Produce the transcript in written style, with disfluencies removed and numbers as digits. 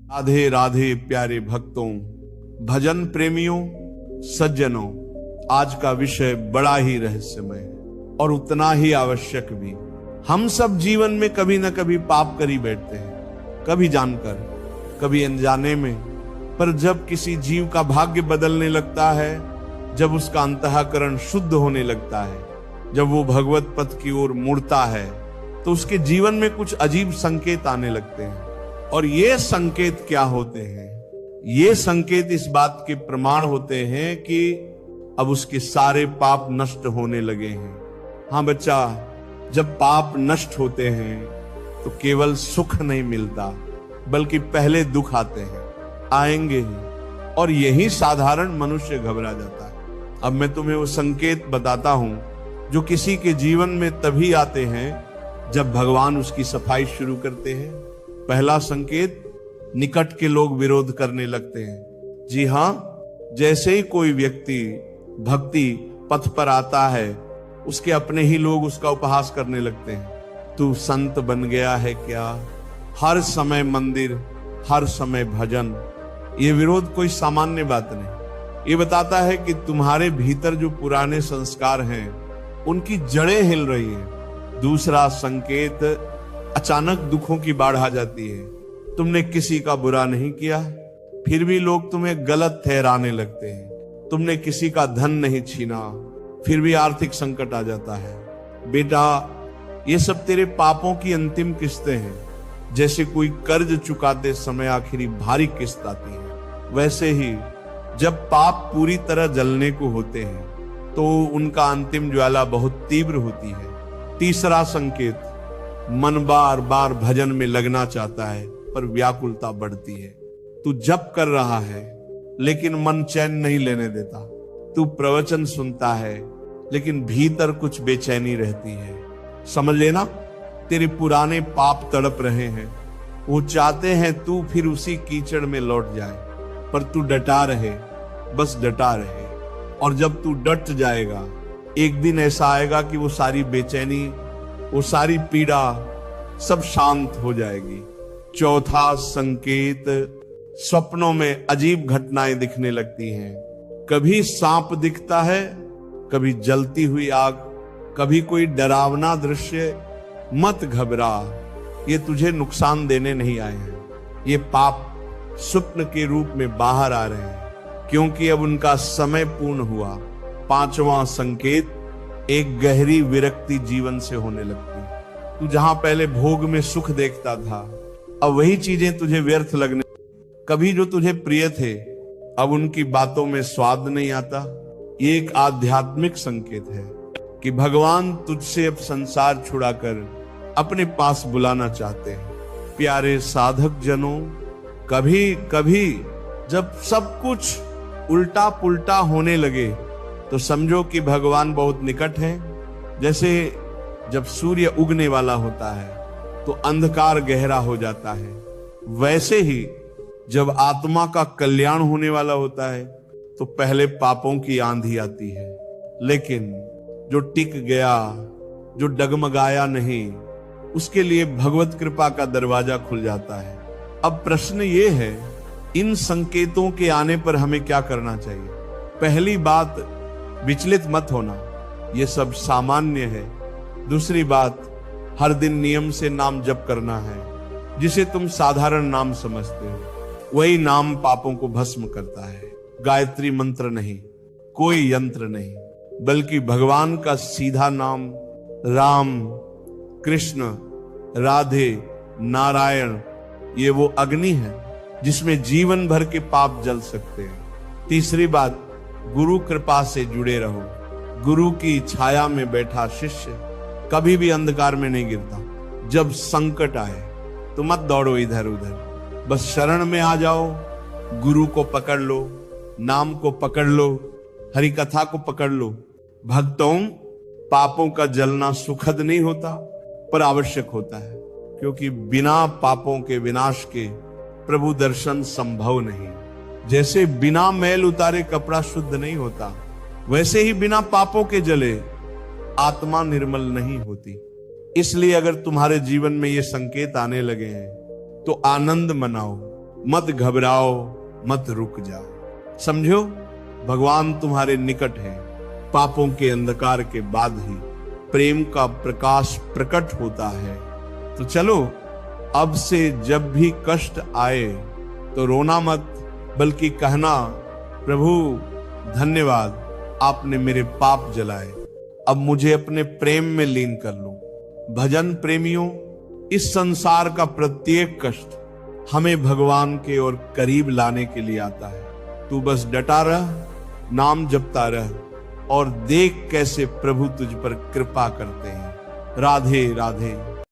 राधे राधे प्यारे भक्तों, भजन प्रेमियों, सज्जनों, आज का विषय बड़ा ही रहस्यमय है और उतना ही आवश्यक भी। हम सब जीवन में कभी न कभी पाप कर ही बैठते हैं, कभी जानकर, कभी अनजाने में। पर जब किसी जीव का भाग्य बदलने लगता है, जब उसका अंतःकरण शुद्ध होने लगता है, जब वो भगवत पथ की ओर मुड़ता है, तो उसके जीवन में कुछ अजीब संकेत आने लगते हैं। और ये संकेत क्या होते हैं? ये संकेत इस बात के प्रमाण होते हैं कि अब उसके सारे पाप नष्ट होने लगे हैं। हाँ बच्चा, जब पाप नष्ट होते हैं तो केवल सुख नहीं मिलता, बल्कि पहले दुख आते हैं, आएंगे ही, और यही साधारण मनुष्य घबरा जाता है। अब मैं तुम्हें वो संकेत बताता हूं जो किसी के जीवन में तभी आते हैं जब भगवान उसकी सफाई शुरू करते हैं। पहला संकेत, निकट के लोग विरोध करने लगते हैं। जी हां, जैसे ही कोई व्यक्ति भक्ति पथ पर आता है, उसके अपने ही लोग उसका उपहास करने लगते हैं। तू संत बन गया है क्या? हर समय मंदिर, हर समय भजन। ये विरोध कोई सामान्य बात नहीं। ये बताता है कि तुम्हारे भीतर जो पुराने संस्कार हैं, उनकी जड़ें हिल रही हैं। दूसरा संकेत, अचानक दुखों की बाढ़ आ जाती है। तुमने किसी का बुरा नहीं किया, फिर भी लोग तुम्हें गलत ठहराने लगते हैं। तुमने किसी का धन नहीं छीना, फिर भी आर्थिक संकट आ जाता है। बेटा, ये सब तेरे पापों की अंतिम किस्तें हैं। जैसे कोई कर्ज चुकाते समय आखिरी भारी किस्त आती है, वैसे ही जब पाप पूरी तरह जलने को होते हैं तो उनका अंतिम ज्वाला बहुत तीव्र होती है। तीसरा संकेत, मन बार बार भजन में लगना चाहता है, पर व्याकुलता बढ़ती है। तू जप कर रहा है, लेकिन मन चैन नहीं लेने देता। तू प्रवचन सुनता है, लेकिन भीतर कुछ बेचैनी रहती है। समझ लेना, तेरे पुराने पाप तड़प रहे हैं। वो चाहते हैं तू फिर उसी कीचड़ में लौट जाए, पर तू डटा रहे, बस डटा रहे। और जब तू डट जाएगा, एक दिन ऐसा आएगा कि वो सारी बेचैनी, वो सारी पीड़ा सब शांत हो जाएगी। चौथा संकेत, स्वप्नों में अजीब घटनाएं दिखने लगती हैं। कभी सांप दिखता है, कभी जलती हुई आग, कभी कोई डरावना दृश्य। मत घबरा, ये तुझे नुकसान देने नहीं आए हैं। ये पाप स्वप्न के रूप में बाहर आ रहे हैं, क्योंकि अब उनका समय पूर्ण हुआ। पांचवा संकेत, एक गहरी विरक्ति जीवन से होने लगती। तू जहां पहले भोग में सुख देखता था, अब वही चीजें तुझे व्यर्थ लगने। कभी जो तुझे प्रिय थे, अब उनकी बातों में स्वाद नहीं आता। ये एक आध्यात्मिक संकेत है कि भगवान तुझसे अब संसार छुड़ाकर अपने पास बुलाना चाहते हैं। प्यारे साधक जनों, कभी कभी जब सब कुछ उल्टा पुल्टा होने लगे तो समझो कि भगवान बहुत निकट है। जैसे जब सूर्य उगने वाला होता है तो अंधकार गहरा हो जाता है, वैसे ही जब आत्मा का कल्याण होने वाला होता है तो पहले पापों की आंधी आती है, लेकिन जो टिक गया, जो डगमगाया नहीं, उसके लिए भगवत कृपा का दरवाजा खुल जाता है। अब प्रश्न ये है, इन संकेतों के आने पर हमें क्या करना चाहिए? पहली बात, विचलित मत होना, ये सब सामान्य है। दूसरी बात, हर दिन नियम से नाम जप करना है। जिसे तुम साधारण नाम समझते हो, वही नाम पापों को भस्म करता है। गायत्री मंत्र नहीं, कोई यंत्र नहीं, बल्कि भगवान का सीधा नाम, राम, कृष्ण, राधे, नारायण, ये वो अग्नि है जिसमें जीवन भर के पाप जल सकते हैं। तीसरी बात, गुरु कृपा से जुड़े रहो। गुरु की छाया में बैठा शिष्य कभी भी अंधकार में नहीं गिरता। जब संकट आए तो मत दौड़ो इधर उधर, बस शरण में आ जाओ। गुरु को पकड़ लो, नाम को पकड़ लो, हरि कथा को पकड़ लो। भक्तों, पापों का जलना सुखद नहीं होता, पर आवश्यक होता है, क्योंकि बिना पापों के विनाश के प्रभु दर्शन संभव नहीं। जैसे बिना मैल उतारे कपड़ा शुद्ध नहीं होता, वैसे ही बिना पापों के जले आत्मा निर्मल नहीं होती। इसलिए अगर तुम्हारे जीवन में ये संकेत आने लगे हैं तो आनंद मनाओ, मत घबराओ, मत रुक जाओ। समझो, भगवान तुम्हारे निकट है। पापों के अंधकार के बाद ही प्रेम का प्रकाश प्रकट होता है। तो चलो, अब से जब भी कष्ट आए तो रोना मत, बल्कि कहना, प्रभु धन्यवाद, आपने मेरे पाप जलाए, अब मुझे अपने प्रेम में लीन कर लो। भजन प्रेमियों, इस संसार का प्रत्येक कष्ट हमें भगवान के और करीब लाने के लिए आता है। तू बस डटा रह, नाम जपता रह और देख कैसे प्रभु तुझ पर कृपा करते हैं। राधे राधे।